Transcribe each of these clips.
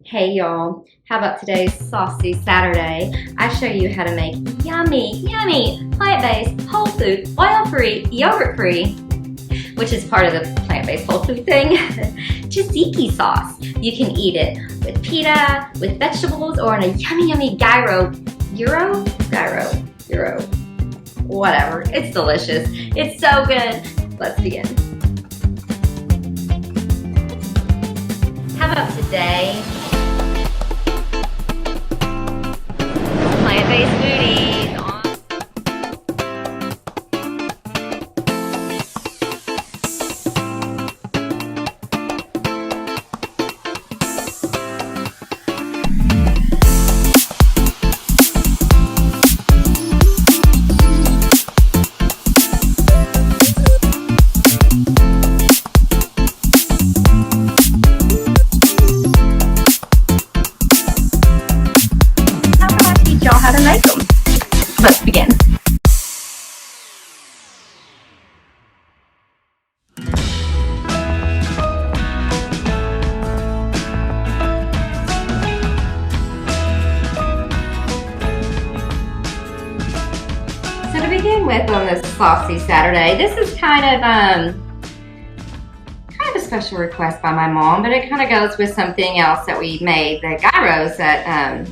Hey y'all, how about today's Saucy Saturday? I show you how to make yummy, plant-based, whole food, oil-free, yogurt-free, which is part of the plant-based whole food thing, tzatziki sauce. You can eat it with pita, with vegetables, or on a yummy gyro, whatever. It's delicious. It's so good. Let's begin. How about today? Plant-based foodies on. How to make them. Let's begin. So to begin with on this Saucy Saturday, this is kind of a special request by my mom, but it kind of goes with something else that we made, the gyros that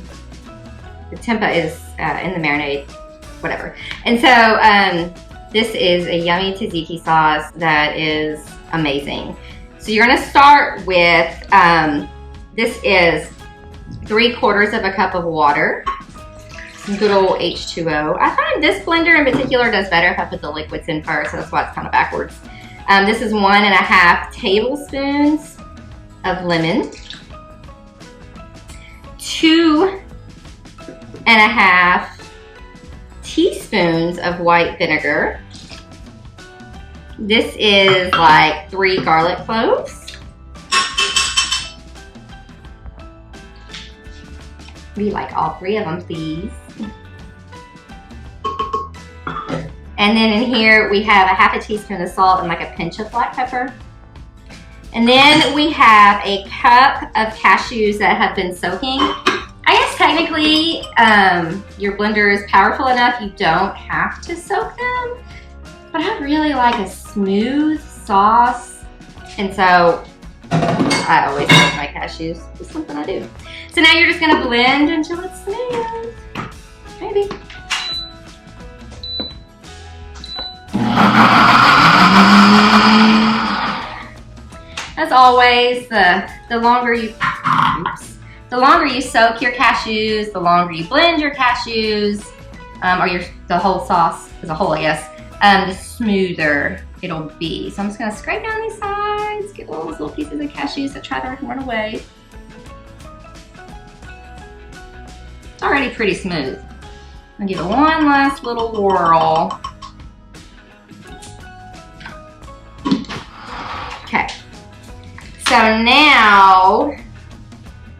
the tempeh is in the marinade, whatever. And so this is a yummy tzatziki sauce that is amazing. So you're gonna start with, this is 3/4 of a cup of water, some good old H2O. I find this blender in particular does better if I put the liquids in first, so that's why it's kind of backwards. This is 1.5 tablespoons of lemon, 2.5 teaspoons of white vinegar. This is like 3 garlic cloves. We like all 3 of them, please. And then in here we have 1/2 teaspoon of salt and like a pinch of black pepper. And then we have a cup of cashews that have been soaking. I guess technically your blender is powerful enough you don't have to soak them, but I really like a smooth sauce, and so I always soak my cashews. It's something I do. So now you're just gonna blend until it's smooth, maybe. As always, the longer you soak your cashews, the longer you blend your cashews, or the whole sauce as a whole, I guess, the smoother it'll be. So I'm just gonna scrape down these sides, get all those little pieces of cashews that try to run away. It's already pretty smooth. I'll give it one last little whirl. Okay. So now,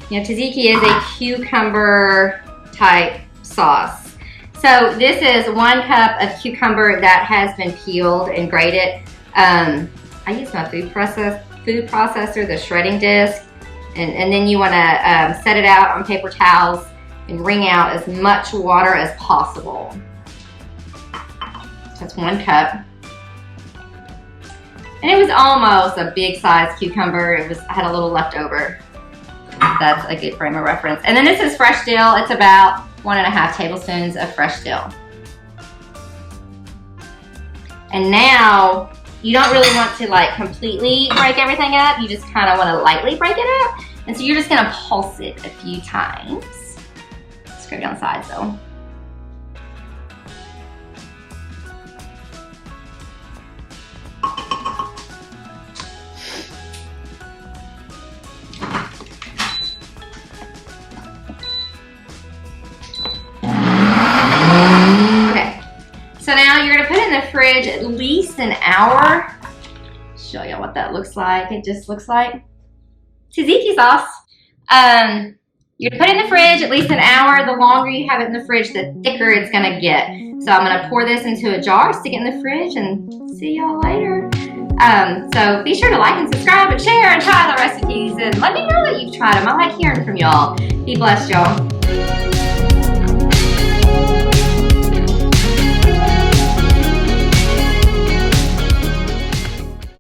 you know, tzatziki is a cucumber type sauce. So this is 1 cup of cucumber that has been peeled and grated. I use my food processor, the shredding disc, and then you want to set it out on paper towels and wring out as much water as possible. That's 1 cup. And it was almost a big size cucumber. I had a little left over. That's a good frame of reference. And then this is fresh dill. It's about 1.5 tablespoons of fresh dill. And now you don't really want to like completely break everything up. You just kind of want to lightly break it up. And so you're just gonna pulse it a few times. Scrape down the sides though. So now you're gonna put it in the fridge at least an hour. Show you what that looks like. It just looks like tzatziki sauce. You're gonna put it in the fridge at least an hour. The longer you have it in the fridge, the thicker it's gonna get. So I'm gonna pour this into a jar, stick it in the fridge, and see y'all later. So be sure to like and subscribe and share and try the recipes and let me know that you've tried them. I like hearing from y'all. Be blessed, y'all.